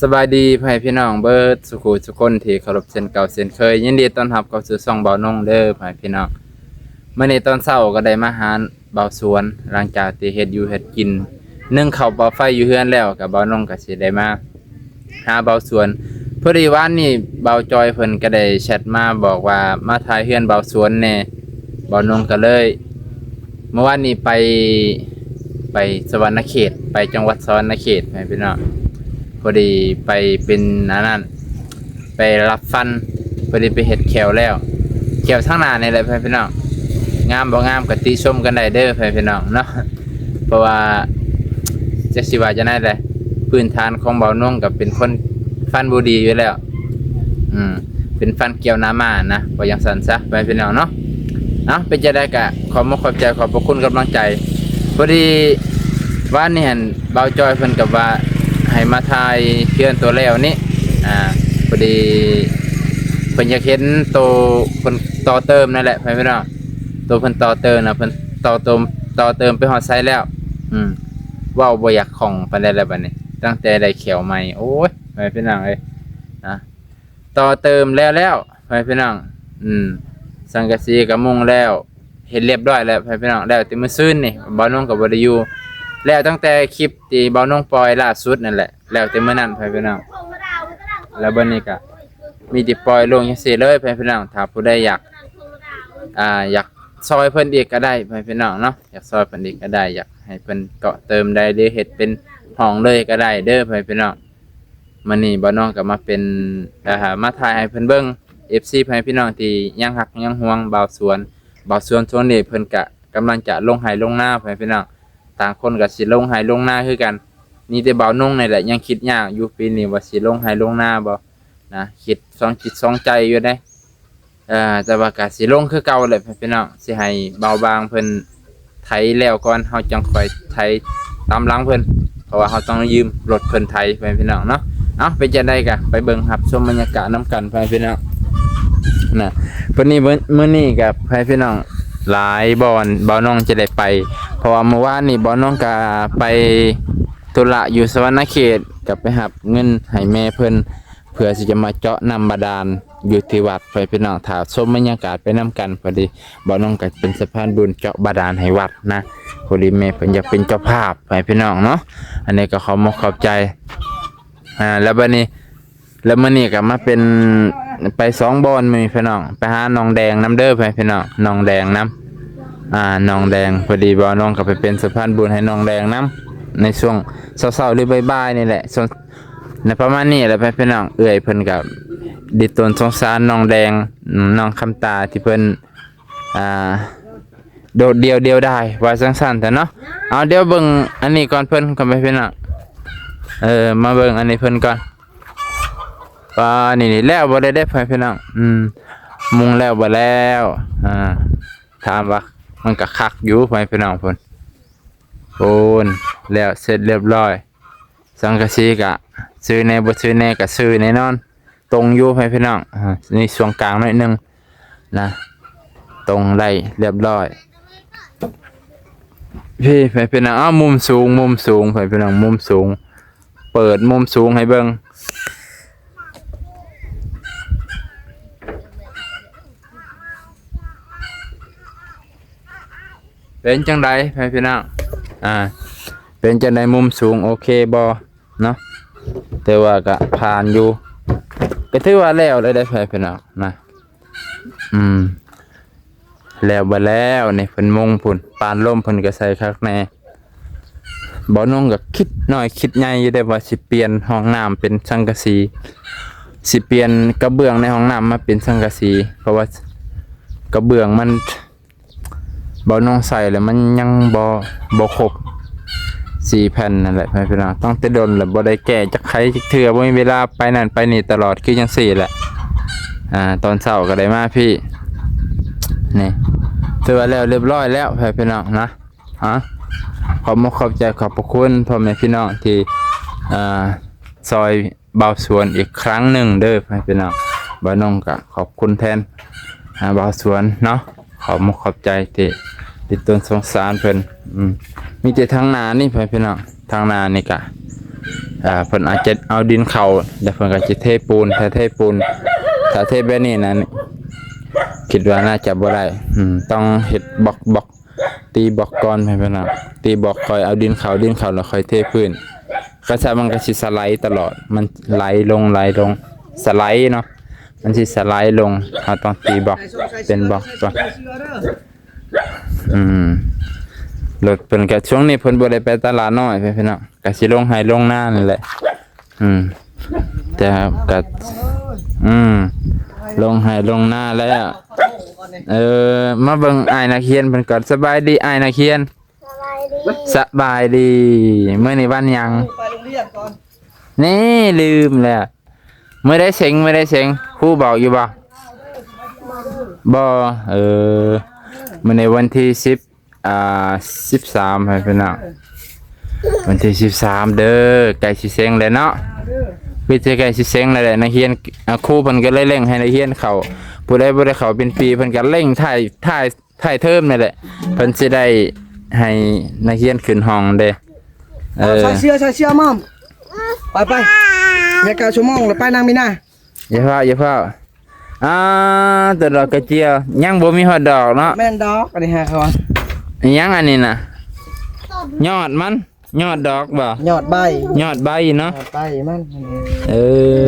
สบายดีพ่อแม่พี่น้องเบิดสุขุทุกคนที่เคารพเช่นเก่าเช่นเคยยินดีต้อนรับเข้าสู่ช่องเบานงเด้อพ่อแม่พี่น้องเมื่อนี้ตอนเช้าก็ได้มาหาเบาสวนหลังจากที่เฮ็ดอยู่เฮ็ดกินนึ่งข้าวเบาไฟอยู่เฮือนแล้วกับเบานงก็สิได้มาหาเบาสวนพอดีวันนี้เบาจอยเพิ่นก็ได้แชทมาบอกว่ามาถ่ายเฮือนเบาสวนแน่เบานงก็เลยเมื่อวานนี้ไปสวรรณเขตไปจังหวัดสวรรณเขตพ่อแม่พี่น้อง พอดีไปเป็นนั้นไปรับฟันพอดีไปเห็ดแขวแล้วแขวทั้งหน้านี่แหละพี่น้องงามบ่งามก็ติชมกันได้เด้อพี่น้องเนาะเพราะว่าจะสิว่าจะได้เลยพื้นฐานของเบานุ่งกับเป็นคนฟันบ่ดีอยู่แล้วเป็นฟันเกี่ยวน้ำมานะบ่อย่างสั่นซะพี่น้องเนาะเป็นจะได้กะขอบใจขอบพระคุณกำลังใจพอดีว่านี่เห็นเบาจอยเพิ่นกับว่าให้มาถ่ายเพื่อนตัวแล้วนี่พอดีเพิ่นอยากเห็นตัวเพิ่นต่อเติมนั่นแหละพี่น้องตัวเพิ่นต่อเติมนะเพิ่นต่อเติมไปฮอดไซส์แล้วว้าวบ่อยากของปานใดแล้วบัดนี้ตั้งแต่ได้เขียวใหม่โอ้ยพี่น้องเอ้ยต่อเติมแล้วพี่น้องสังกะสีก็มุงแล้วเห็นเรียบร้อยแล้วพี่น้องแล้วแต่มื้อซื่นนี่บ่าวน้องก็บ่ได้อยู่แล้วตั้งแต่คลิปที่เบาน้องปอยล่าสุดนั่นแหละแล้วแต่เมื่อนั้นพี่น้องแล้วบัดนี้ก็มีติปล่อยลงจังซี่เลยพี่น้องถ้าผู้ใดอยากซอยเพิ่นอีกก็ได้พี่น้องเนาะอยากซอยเพิ่นอีกก็ได้อยากให้เพิ่นเกาะเติมได้หรือเฮ็ดเป็นห้องเลยก็ได้เด้อพี่น้องมื้อนี้บ่น้องก็มาเป็นมาถ่ายให้เพิ่นเบิ่ง FC พี่น้องที่ยังฮักยังห่วงเบาสวนช่วงนี้เพิ่นก็กำลังจะลงไร่ลงนาพี่น้องต่างคนก็สิลงไห้ลงนาคือกันนี่แต่เบานุ่งนี่แหละยังคิดยากอยู่ปีนี้ว่าสิลงไห้ลงนาบ่นะคิดสองจิตสองใจอยู่ได้แต่ว่าก็สิลงคือเก่าแหละพี่น้องสิให้เบาบางเพิ่นไถแล้วก่อนเฮาจังค่อยไถตามหลังเพิ่นเพราะว่าเฮาต้องยืมรถเพิ่นไถพี่น้องเนาะไปจะได้ก็ไปเบิ่งรับชมบรรยากาศนํกันพี่น้องนะวันนี้มื้อนี้กับพี่น้องหลายบอนเบาน้องจะได้ไปเพราะว่าเมื่อวานนี่เบาน้องก็ไปธุระอยู่สวรรณเขตกับไปหับเงินให้แม่เพิ่นเพื่อที่จะมาเจาะน้ำบาดาลอยู่ที่วัดไปพี่น้องถ่ายชมบรรยากาศไปน้ำกันพอดีเบาน้องก็เป็นสะพานบุญเจาะบาดาลให้วัดนะพอดีแม่เพิ่นอยากเป็นเจ้าภาพไปพี่น้องเนาะอันนี้ก็ขอบใจแล้วบัดนี้แล้วมื้อนี้ก็มาเป็นไป2 บอนมีพี่น้องไปหาน้องแดงน้ำเด้อพี่น้องน้องแดงน้ำน้องแดงพอดีบ่น้องก็ไปเป็นสะพานบุญให้น้องแดงน้ำในช่วงเช้าๆหรือบ่ายๆนี่แหละส่วนในประมาณนี้แหละพี่น้องเอื้อยเพิ่นกับดิตนสงสารน้องแดงน้องคำตาที่เพิ่นโดดเดียวได้ว่าสั้นๆแต่เนาะเอาเดี๋ยวเบิ่งอันนี้ก่อนเพิ่นกันไปพี่น้องมาเบิ่งอันนี้เพิ่นก่อนนี่แล้วบ่ได้พี่น้องมุงแล้วบ่แล้วถามว่ามันก็คักอยู่พี่น้องเพิ่นโอนแล้วเสร็จเรียบร้อยสังกะสีก็ซื้อแน่บ่ซื้อแน่ก็ซื้อแน่นอนตรงอยู่พี่น้องนี่ช่วงกลางหน่อยนึงนะตรงได้เรียบร้อยพี่น้องมุมสูงพี่น้องมุมสูงเปิดมุมสูงให้เบิ่งเป็นจังไดพี่น้องเป็นจังไดมุมสูงโอเคบ่เนาะแต่ว่าก็ผ่านอยู่ก็ถือว่าแล้วเลยได้พี่น้องนะแล้วบ่แล้วนี่เพิ่นมงพุ่นปานลมเพิ่นก็ใส่คักแน่บ่น้องก็คิดน้อยคิดใหญ่อยู่ได้ว่าสิเปลี่ยนห้องน้ำเป็นสังกะสีสิเปลี่ยนกระเบื้องในห้องน้ำมาเป็นสังกะสีเพราะว่ากระเบื้องมันบ่น้องใส่แล้วมันยังบ่ครบ4 แผ่นนั่นแหละพี่น้องต้องแต่ดนแล้วบ่ได้แก้จักไขจักเทื่อบ่มีเวลาไปนั่นไปนี่ตลอดคือจังซี่แหละตอนเช้าก็ได้มาพี่นี่ถือว่าแล้วเรียบร้อยแล้วพี่น้องนะขอบใจขอบพระคุณพ่อแม่พี่น้องที่ซอยเบาสวนอีกครั้งหนึ่งเด้อพี่น้องบ่น้องก็ขอบคุณแทนเบาสวนเนาะขอบใจที่ติดตนสงสารเพิ่นมีแต่ทางนานี่พี่น้องทางนานี่กะ เพิ่นอาจจะเอาดินเข้าแล้วเพิ่นก็สิเทปูนถ้าเทปูนถ้าเทแบบนี้นั้นคิดว่าน่าจะบ่ได้ต้องเฮ็ดบล็อกตีบล็อกก่อนให้เพิ่นน่ะตีบล็อกค่อยเอาดินเข้าแล้วค่อยเทพื้นก็ซะมันก็สิสไลด์ตลอดมันไหลลงสไลด์เนาะมันสิสไลด์ลงเราต้องตีบล็อกเป็นบล็อกก่อนรถเพิ่นก็ช่วงนี้เพิ่นบ่ได้ไปตลาดน้อยพี่น้องก็สิลงให้ลงหน้านั่นแหละแต่ก็ลงให้ลงหน้าแล้วมาเบิ่งอ้ายนักเรียนเพิ่นก็สบายดีอ้ายนักเรียนสบายดีมื้อนี้วันหยังไปโรงเรียนก่อน นี่ลืมแล้วไม่ได้เซ็งครูบอกอยู่บ่มื้อในวันที่13ให้พี่น้องวันที่13เด้อใกล้สิเซ็งแล้วเนาะพี่จะใกล้สิเซ็งแล้วแหละนักเรียนครูเพิ่นก็เลยเร่งให้นักเรียนเข้าผู้ใดบ่ได้เข้าเป็นปีเพิ่นก็เร่งถ่ายเทอมนี่แหละเพิ่นสิได้ให้นักเรียนขึ้นห้องเด้ใส่เสื้อมั่มไปอย่ากาชั่วโมงแล้วไปนางมีนาอย่าเฝ้าตัวดอกกระเจียวยังบ่มีฮอดดอกเนาะแม่นดอกอันนี้ฮะครับยังอันนี้น่ะยอดดอกบ่ยอดใบเนาะใบมัน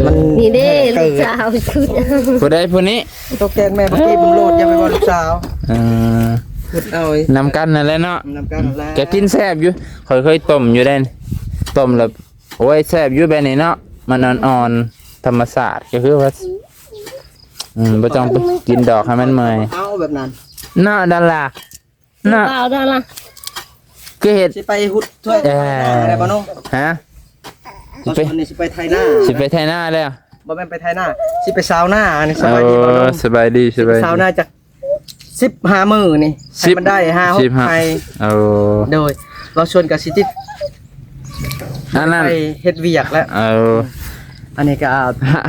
มันนี่เด้ลูกสาวชุดผู้ใดผู้นี้ตัวแกนแม่บ่กี้บุญโลดอย่าไปบ่ลูกสาวขุดเอานำกันนั่นแหละเนาะนำกันนั่นแหละแกกินแซ่บอยู่เคยต้มอยู่ได้ต้มแล้วโอ้ยแซ่บอยู่แบบนี้เนาะมันอ่อนๆธรรมชาติก็คือว่าบ่ต้องไปกินดอกให้มันเมื่อยเอาแบบนั้นเนาะดันล่ะเนาะเอาดันล่ะคือเฮ็ดสิไปหุดถ้วยอะไรบ่น้องฮะสิไปไทยหน้าแล้วบ่แม่นไปไทยหน้าสิไปซาวน่าอันนี้สบายดีบ่น้องสบายดีซาวน่าจัก15มื้อนี่ให้มันได้5-6ไทยโดยเราชวนกับซิตี้อันนั้นไปเฮ็ดเวียกแล้วอันนี้ก็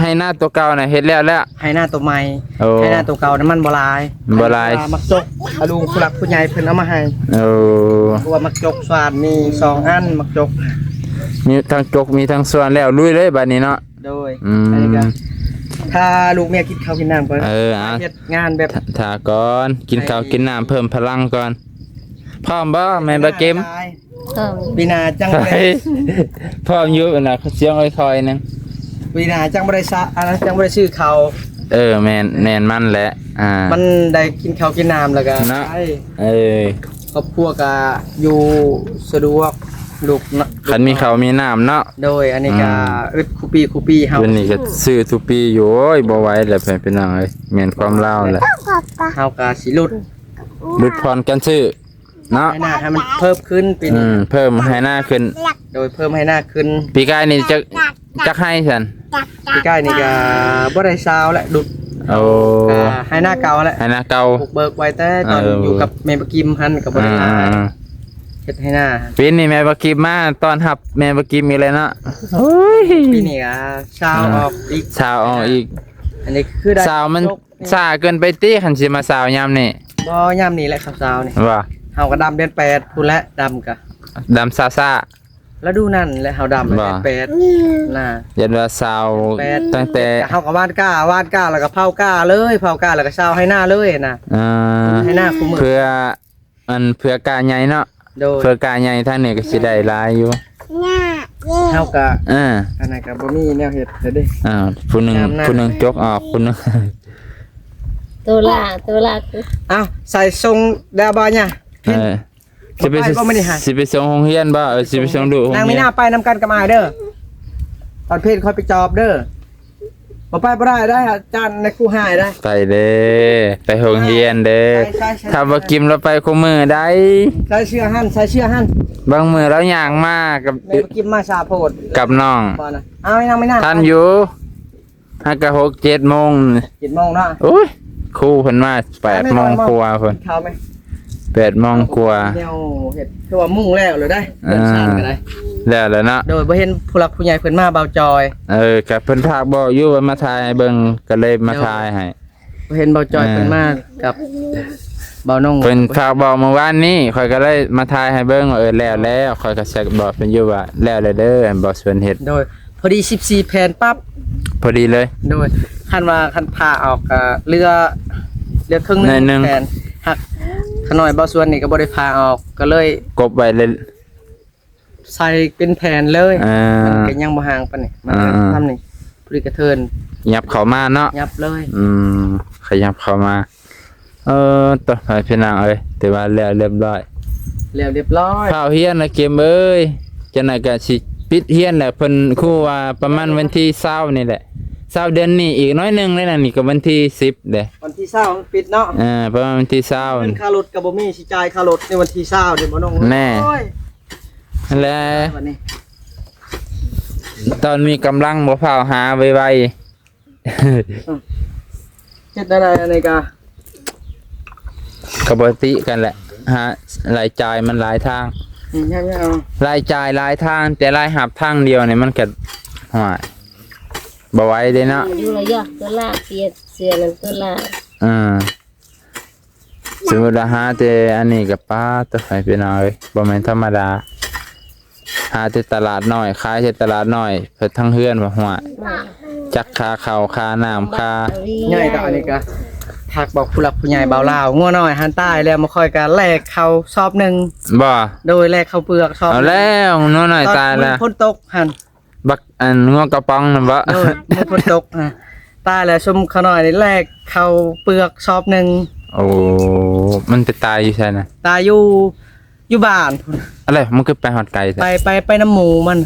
ให้หน้าตัวเก่าน่ะเฮ็ดแล้วให้หน้าตัวใหม่ให้หน้าตัวเก่านั้นมันบ่ลายมักจกอลุงผู้หลักผู้ใหญ่เพิ่นเอามาให้เพราะว่ามักจกสวาดมี2อันมักจกมีทั้งจกมีทั้งส่วนแล้วลุยเลยบัดนี้เนาะโดยอันนี้ก็ถ้าลูกเมียกินข้าวกินน้ำก่อนเฮ็ดงานแบบถ้าก่อนกินข้าวกินน้ำเพิ่มพลังก่อนพร้อมบ่แม่บ่เกมปีนาจังเลยพร้อมอยู่น่ะเสียงค่อยๆนึงปีนาจังบ่ได้ซะอันนั้นจังบ่ได้ชื่อเขาแม่นมันแหละมันได้กินข้าวกินน้ำแล้วก็ครอบครัวก็อยู่สะดวกลูกคันมีข้าวมีน้ำเนาะโดยอันนี้ก็อึดคูปีเฮาวันนี้ก็ซื้อทุปีอยู่โอ้ยบ่ไหวแล้วเป็นจังได๋แม่นความลาวแหละเฮาก็สิลุดพรกันซื้อเนาะให้หน้าให้มันเพิ่มขึ้นปีนี้เพิ่มให้หน้าขึ้นโดยเพิ่มให้หน้าขึ้นปีกายนี่จะให้ซั่นปีกายนี่ก็บ่ได้ซาวและดุดให้หน้าเก่าแหละให้หน้าเก่าเบิกไว้แต่ตอนอยู่กับแม่บกิมหันกับบ่ได้เฮ็ดให้หน้าปีนี้แม่บกิมมาตอนรับแม่บกิมมีเลยเนาะโอ้ยปีนี้ก็ซาวออกอีกอันนี้คือได้ซาวมันซ่าเกินไปติคันสิมาซาวยามนี่บ่ยามนี้แหละครับซาวนี่ว่าเฮาก็ดำเดือน8พุ่นและดำก็ดำซ่าแล้วดูนั่นและเฮาดำเดือน8น่ะยันว่าซาวตั้งแต่เฮาก็วาดก้าแล้วก็เผาก้าแล้วก็ซาวให้หน้าเลยน่ะให้หน้าคุมเพื่อกาใหญ่เนาะเพื่อกาใหญ่ทางนี้ก็สิได้หลายอยู่เฮาก็อันนั้นก็บ่มีแนวเฮ็ดเด้ผู้นึงจกออกผู้นึงตัวละอ้าวใส่ทรงดาบาเนี่ยสิไปส่งโรงเรียนบ่สิไปส่งดูนางมีหน้าไปนำกันกับมาเด้อตอนเพศค่อยไปจอบเด้อบ่ไปบ่ได้อาจารย์ในครูหายได้ไปเด้ไปโรงเรียนเด้ถ้าบ่กินเราไปคู่มือได้ใส่เสื้อหั่นบางมื้อเราย่างมากับบ่กินมาซาโพดกับน้องเอานางไม่น่าทันอยู่5 6 7 โมง7 โมงเนาะโอ้ยครูเพิ่นมา8 โมงกว่าเพิ่นเข้ามั้ย8 โมงกว่าแนวเฮ็ดคือว่ามุ่งแล้วเลยได้เดินทางก็ได้แล้วเนาะโดยบ่เห็นผู้หลักผู้ใหญ่เพิ่นมาเบาจอยกับเพิ่นพากบอกอยู่ว่ามาถ่ายเบิ่งก็เลยมาถ่ายให้บ่เห็นเบาจอยเพิ่นมากับ เบาน้อง เพิ่นฝากบอกเมื่อวานนี้ข่อยก็เลยมาถ่ายให้เบิ่งว่าแล้วข่อยก็แซกบอกเพิ่นอยู่ว่าแล้วเด้ออันบ่ส่วนเฮ็ด โดยพอดี14แผ่นปั๊บ พอดีเลย โดยคันว่าคันพาออกก็เรือครึ่งหนึงแผ่นหักขน้อยเบาส่วนนี่ก็บ่ได้พาออกก็เลย กบไว้เลย ใส่เป็นแผ่นเลย มันก็ยังบ่ห่างปานนี่มันทำนี่พอดีกระเทิน ยับเข้ามาเนาะ ยับเลย ขยับเข้ามาต่อไปพี่นางเอ้ยแต่ว่าแล้วเรียบร้อย แล้วเรียบร้อย ข้าวเฮียนนะเกมเอ้ยจังได๋ก็สิปิดเฮียนแหละเพิ่นคู่ว่าประมาณวันที่20นี่แหละ20เดือนนี้อีกน้อยหนึงเลยนะนี่ก็วันที่10เด้ วันที่20มันปิดเนาะ ประมาณวันที่ เงินค่ารถก็บ่มีสิจ่ายค่ารถในวันที่20เด้บ่น้อง แน่ โอ้ย 20และ วันนี้ ตอนมีกำลังบ่พาวหาไว เฮ็ดได้อันนี้ก็ ๆก็บ่ติกันแหละหารายจ่ายมันหลายทาง ยังเอา รายจ่ายหลายทางแต่รายหับทางเดียวนี่มันก็ห่วยบ่ไหวเด้เนาะ อยู่ระยะตัวละเปียกเสือนั่นตัวละ อืมสมมุติว่าหาแต่อันนี้ก็ป้าตัวให้พี่น้องเอ้ยบ่แม่นธรรมดาหาแต่ตลาดน้อยขายแต่ตลาดน้อยเพิ่นทั้งเฮือนว่าห่วยจักค่าข้าวค่าน้ำค่า ใหญ่ก็อันนี้ก็ทักบอกผู้หลักผู้ใหญ่เบาลาวงัวน้อยหันใต้แล้วมาค่อยกันแลกเข้าซอบหนึง บ่ โดยแลกเข้าเปลือกซอบ เอาแล้วน้อยๆตายแล้ว ฝนตกหัน บักอันงัวกระป๋องนั่นบ่ โดยเมื่อฝนตกตายแล้วชมเขาหน่อยนี่แลกเข้าเปลือกซอบหนึง โอ้มันไปตายอยู่ใช่น่ะ ตายอยู่บ้านพุ่น อะไรมันคือไปฮอดไกลแท้ ไปน้ำหมูมัน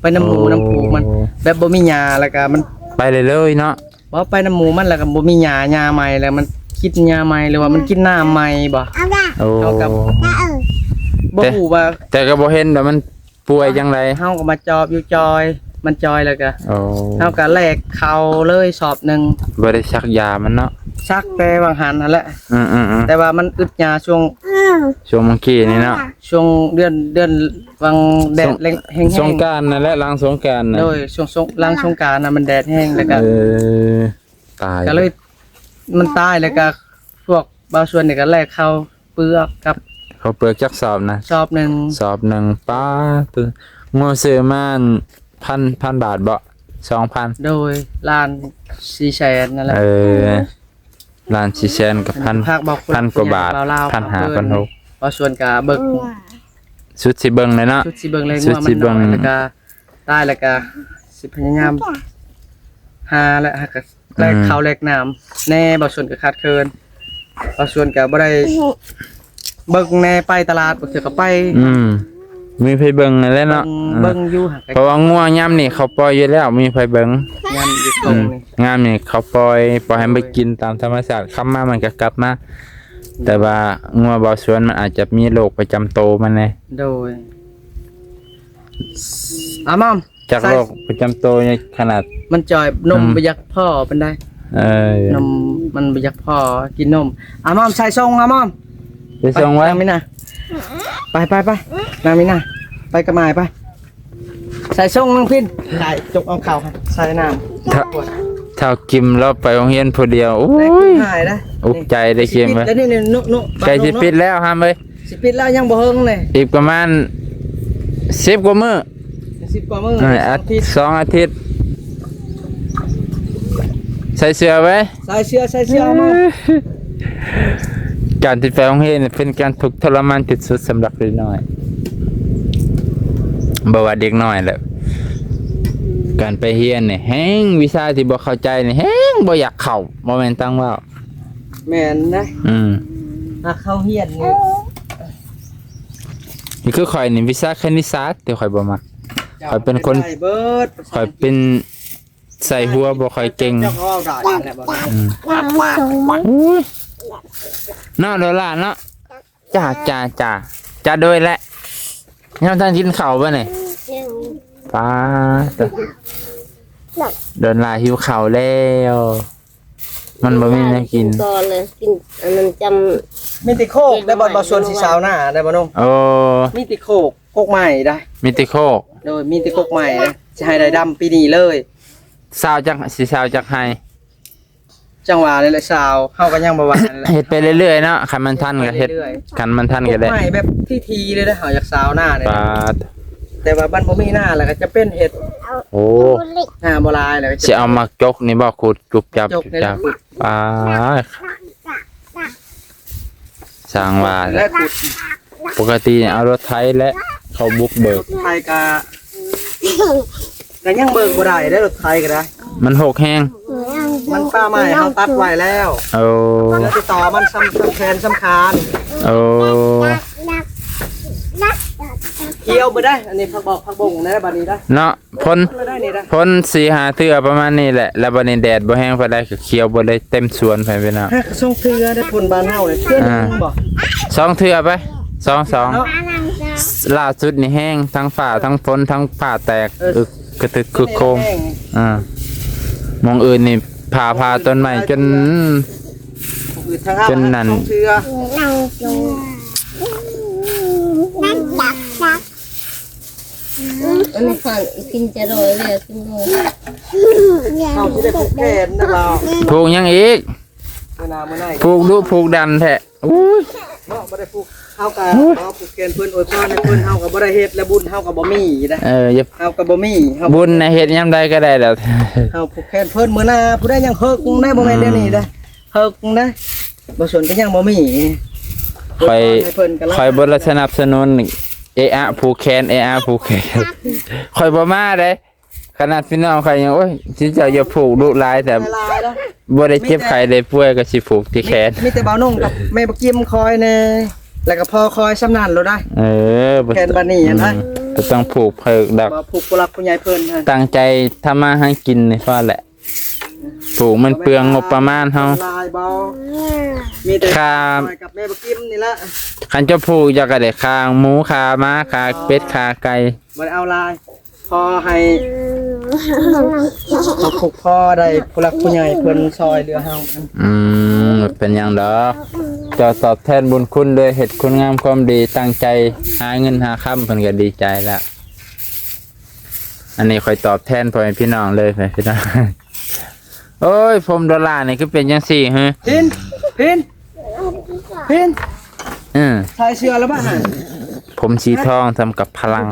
ไปน้ำหมูน้ำปูมัน แบบบ่มีหญ้าแล้วก็มัน ไปเลยเนาะ บ่ไปน้ำหมูมันแล้วก็บ่มีหญ้าใหม่แล้วมันกินหญ้าใหม่หรือว่ามันกินน้ำใหม่บ่ โอ้ เอากับ บ่ฮู้ว่า แต่ก็บ่เห็นว่ามันป่วยจังได เฮาก็มาจอบอยู่จอย มันจอยแล้วก็ โอ้ เฮาก็แลกเข้าเลยสอบหนึง บ่ได้ชักยามันเนาะ ซักแต่บางหันนั่นแหละ อืม แต่ว่ามันอึดหญ้าช่วง ช่วงเมื่อกี้นี่เนาะ ช่วงเดือนวังแดดแห้ง สงกรานต์นั่นแหละหลังสงกรานต์น่ะ โดยช่วงหลังสงกรานต์น่ะมันแดดแห้งแล้วก็ ตาย ก็เลยมันตายแล้วก็พวกบางส่วนนี่ก็แลกเข้าเปลือกกับ เขาเปลือกจักสอบนะ สอบหนึง สอบหนึงป้าตึงัวซื้อมาพันบาทบ่ 2,000 โดยล้าน400,000นั่นแหละ ล้าน4แสนกับพัน ภาคบอก พันกว่าบาท ลาว พันหาพันหก บางส่วนก็เบิก สุดสิเบิ่งเลยเนาะ ชุดสิเบิ่งเลย ชุด ว่า สิ มัน เบิ่ น้ ง อยแล้วก็ตายแล้วก็สิพยายามหาและหาก็แลกข้าวแลกน้ำแน่บางส่วนก็ขาดเคินบางส่วนก็บ่ได้เบิ่งแน่ไปตลาดบ่เถือก็ไป มีไผเบิ่งนั่นแหละเนาะ เบิ่งอยู่หา เพราะว่างัวยามนี่เขาปล่อยอยู่แล้วมีไผเบิ่ง ยามอยู่ตรงนี่ งามนี่เขาปล่อยให้มันไปกินตามธรรมชาติค่ำมามันก็กลับมาแต่ว่างัวบ่สวนมันอาจจะมีโรคประจำตัวมันแน่ โดยมอม จากโรคประจำตัวในขนาด มันจอยนมบ่อยากพ่อปานใด นมมันบ่อยากพ่อกินนมมอมใส่ส่งมอม ไปส่งไว้ นางมินาไปนางมินาไปกระหมายไปใส่ส่งนางพินใส่จกเอาข่าวครับใส่น้ำ ถ้ากิมเราไปโรงเรียนผู้เดียวโอ้ แม่ ย หายนะ อุกใจได้เกม เล เว้ ย ย แล้วนี่นุ ใกล้สิปิดแล้วฮามเอ้ย สิปิดแล้วยังบ่เฮิงเลย อีกประมาณ10กว่ามื้อ 10กว่ามื้อ 2 อาทิตย์ใส่เสื้อไว้ ใส่เสื้อมา การที่ไปโรงเรียนเนี่ยเป็นการทุกข์ทรมานที่สุดสำหรับเด็กน้อยบ่ว่าเด็กน้อยแหละการไปเรียนเนี่ยแฮงวิชาที่บ่เข้าใจเนี่ยแฮงบ่อยากเข้าบ่แม่นตั้งเว้า แม่นนะ หากเข้าเฮียนนี่ นี่คือข่อยนี่วิชาคณิตศาสตร์ที่ข่อยบ่มัก ข่อยเป็นคน ใส่เบิด ข่อยเป็นใส่หัวบ่ค่อยเก่ง เจ้าพ่อได้แหละบ่ได้ อุ้ยเนาะเด้อล่ะเนาะจ้าโดยแหละยังท่านกินข้าวบ่เนี่ยป้าตะเดินลาหิวข้าวแล้ว มันบ่มีแนวกิน ก่อนเลยกินอันนั้นจำ มีติโคกได้บ่ส่วนสีสาวหน้าได้บ่น้อง โอ้ มีติโคกใหม่ได้ มีติโคก โดยมีติโคกใหม่นะสิให้ได้ดำปีนี้เลย สาวจักให้ จังหวะนี่แหละสาวเฮาก็ยังบ่ว่านั่นแหละ เฮ็ดไปเรื่อยๆเนาะคันมันทันก็เฮ็ดคันมันทันก็ได้ ใหม่แบบทีๆเลยนะเฮาอยากสาวหน้าเนี่ย ปาด แต่ว่าบ้านบ่มีหน้าแล้วก็จะเป็นเห็ด โอ้ หน้าบ่ลายแล้วก็ สิเอามาจกนี่บ่ขุดจุบจับ จก จุบ นี่แห จั ละ บปาดสร้างว่า และขุด ปกติเอารถไถและเขาบุกเบิก ไทยก็ยังเบิกบ่ได้ได้รถไทยก็ได้ มันหกแห้ง มันป้าใหม่เฮาตัดไว้แล้ว โอ้ แล้วติดต่อมันสำคัญสำคัญ โอ้ เคี่ยวบ่ได้อันนี้ผักบอกผักบงนะบัดนี้ได้ เนาะพ้น บ่ได้นี่ได้ พ้น4-5เทื่อประมาณนี้แหละแล้วบัดนี้แดดบ่แห้งพอได้ก็เขียวบ่เลยเต็มสวนไปพี่น้อง ฮะส่งเทือได้ผลบ้านเฮาเลยเทื่อนึงบ่ สองเทื่อไปสอง เนาะ ล่าสุดนี่แห้งทั้งฝ่าทั้งฝนทั้งฝ่าแตกอึกกระตึกคือโคมมองอื่นนี่ผ่าต้นไม้จน จนนั่น ส่งเทือ อันนี้ฟังกินจะรอยเลยกินโง่ เฮาสิได้ผูกแขนนะเรา ผูกยังอีก มื้อหน้ามื้อไหน ผูกดุผูกดันแท้อุ้ย เนาะบ่ได้ผูกเฮาก็เอาผูกแขนเพิ่นอวยพรให้เพิ่นเฮาก็บ่ได้เฮ็ดและบุญเฮาก็บ่มีนะ อย่า เฮาก็บ่มีเฮา บุญในะเฮ็ดยามใดก็ได้แล้ว เฮาผูกแขนเพิ่นมื้อหน้าผู้ใดยังเฮิกได้บ่แม่นเดี๋ยวนี้เด้อเฮิกได้บ่สนก็ยังบ่มี คอย ให้เพิ่นก็ คอยบ่สนับสนุนเอะอะผูกแขนเอะอะผูกแขนคอยบ่มาเด้ขนาดพี่น้องใครยังโอ้ยสิเจ้าอย่าผูกดุหลายแต่ ลายแล้ว บ่ได้เจ็บไข้ได้ป่วยก็สิผูกที่แขน มีแต่บ่าวนุ่งกับแม่บักกิมคอยแน่แล้วก็พ่อคอยสำนันเราได้ บ่ แขนบัดนี้อันนั้น บ่ต้องผูกเพิกดอก บ่ผูกผู้รักผู้ใหญ่เพิ่นฮะ ตั้งใจทำมาให้กินนี่พอแหละปลูกมันเปลืองงบประมาณเฮา ลายบ่มีแต่ ครับ คอยกับแม่บักกิมนี่ละ คันจะปลูกอยากก็ได้คางหมูคาม้าคาเป็ดคาไก่ บ่ได้เอาลายพอให้เขาผูกพ่อได้ผู้รักผู้ใหญ่เพิ่นซอยเหลือเฮา บ่เป็นหยังดอกเจะตอบแทนบุญคุณโดยเฮ็ดคุณงามความดีตั้งใจหาเงินหาค่ำเพิ่นก็ดีใจแล้วอันนี้ค่อยตอบแทนพ่อแม่พี่น้องเลยพี่น้อง โอ้ยผมดอลลาร์นี่คือเป็นจังซี่ฮะ พินพินพิน ใส่ เสื้อแล้วบ่หั่น ผมสีทองทำกับพลัง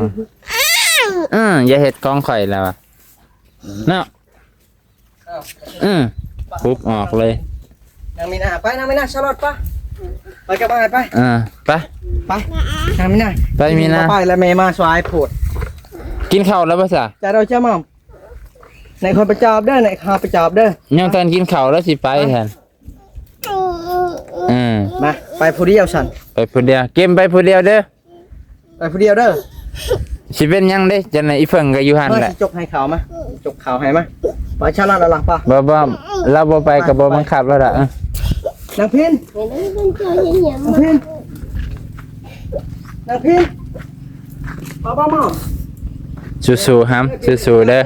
อย่าเฮ็ดกองข่อยแล้วอะเนาะปุ๊บออกเลย นางมีนาไปนางมีนาชาลอตปะไปกับอ้ายไป ไป ไปนางมีนา ไปมีนา ไปแล้วแม่มาสวายโผด กินข้าวแล้วป่ะจ๊ะ จะเราจะมั่มในคนประจอบเด้อในข้าประจอบเด้อ ยังตอนกินข้าวแล้วสิไปแทนมาไปผู้เดียวสัน ไปผู้เดียวเกมไปผู้เดียวเด้อ ไปผู้เดียวเด้อ สิเป็นยังเด้จังได๋อีเพิ่งก็อยู่หั่น เมื่อ แหละ สิจกให้เขามาจกเขาให้มาไปชาลอตเอาหลังปะ บ่เราบ่ไปก็บ่บังคับแล้วล่ะ นางพิน ไม่ได้เป็นตัวเหี้ย นางพินนางพินป้าป้ามั่ม สู้ๆฮัมสู้ๆเด้อ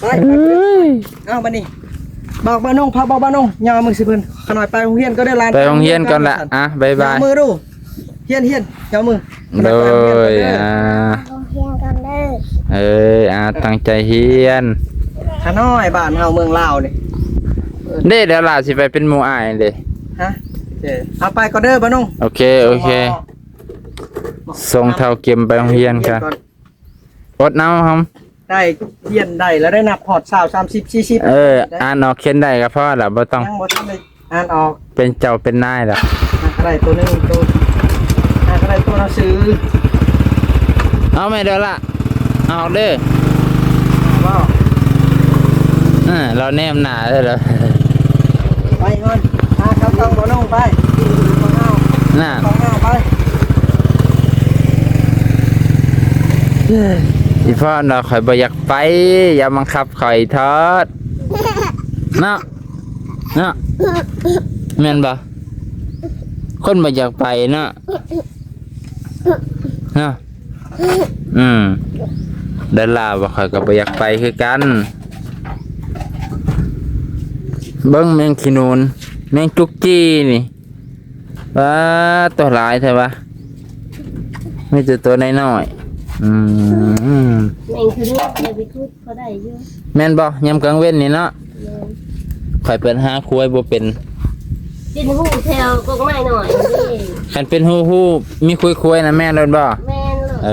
ไปเอามานี่บอกบ้านนงพาบอกบ้านนงยาวมือสิเพิ่นขน่อยไปโรงเรียนก็ได้ลาน ไปโรงเรียนก่อนละบ๊ายบาย ยาวมือดูเฮียนยาวมือ โดยตั้งใจเฮียน ขาน้อยบ้านเฮาเมืองลาวนี่ เด้เดี๋ยวล่ะสิไปเป็นหมู่อ้ายเด้ ฮะเอาไปก็เด้อบ้านนง โอเคส่งเท่าเก็มไปโรงเรียนค่ะอดน้ำครับ ได้เฮียนได้แล้วได้นับพอด30 40 อ่านออกเขียนได้ก็พอละบ่ต้อง ยังบ่ทันได้อ่านออก เป็นเจ้าเป็นนายล่ะ อะไรตัวนึงตัวอะไรตัวหนังสือ เอาไม่เด้อล่ะเอาเด้อ ว่า เราแนมหน้าเด้อเหรอ ไปเงินครับต้องบ้านนงไปต้องเอา น่ะ ต้องเอาไป อีพ่อเนาะข่อยบ่อยากไปอย่าบังคับข่อยทอดเนาะแม่นบ่คนบ่อยากไปเนาะดาราบ่ข่อยก็บ่อยากไปคือกันเบิ่งแมงขี้นูนแมงจุกจี้นี่ว้าตัวหลายแท้วะมีแต่ตัวน้อยๆ แม่งคือลูกอย่าไปทุบเขาได้เยอะ แม่นบ่ยามกลางเว้นนี่เนาะ ข่อยเป็นหาคุ้ยบ่เป็น กินหูแถวกงไม้หน่อยนี่ คันเป็นฮู้ๆมีคุ้ยๆนะแม่นเลยบ่ แม่นเลย เอ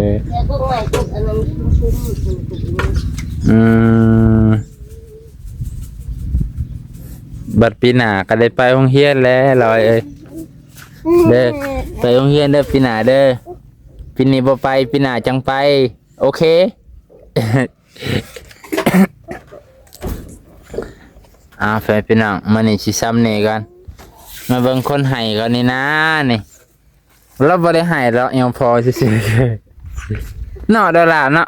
อ แต่กงไม้กงอันนั้นชุ่มอืมบัดปีหน้าก็ได้ไปโรงเรียนแล้วลอยเอ้ยเด้อไปโรงเรียนเด้อปีหน้าเด้อปีนี้บ่ไปปีหน้าจังไปโอเค แฟนพี่น้องมานี่สิซ้ำนี่กันมาเบิ่งคนให้กันนี่นะนี่เราบ่ได้ให้เรายังพอซื่อๆเนาะดอลลาร์เนาะ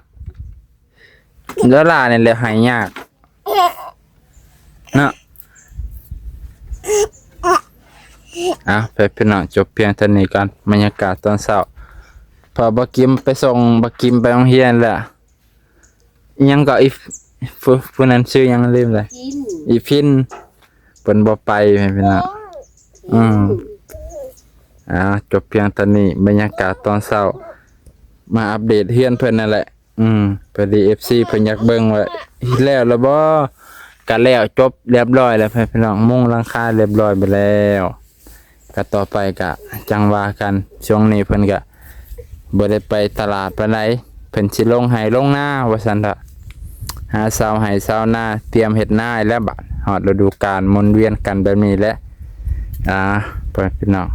ดอลลาร์นี่แหละให้ยากเนาะแฟนพี่น้องจบเพียงเท่านี้กันบรรยากาศตอนเช้าพอบักกิมไปส่งบักกิมไปโรงเรียนแล้วยังก็อีผู้นั้นชื่อยังลืมเลย กิน อีพินเปิ้นบ่ไปแม่พี่น้องจบเพียงเท่านี้บรรยากาศตอนเช้ามาอัปเดตเฮือนเพิ่นนั่นแหละพอดี FC เพิ่นอยากเบิ่งว่าแล้วบ่ก็แล้วจบเรียบร้อยแล้วพี่น้องมุงหลังคาเรียบร้อยไปแล้วก็ต่อไปก็จังว่ากันช่วงนี้เพิ่นก็บ่ได้ไปตลาดปานใดเพิ่นสิลงให้ลงนาว่าซั่นล่ะหาเสาให้เสาหน้าเตรียมเฮ็ดนาแล้วบัดฮอดฤดูกาลหมุนเวียนกันแบบนี้แหละพี่น้อง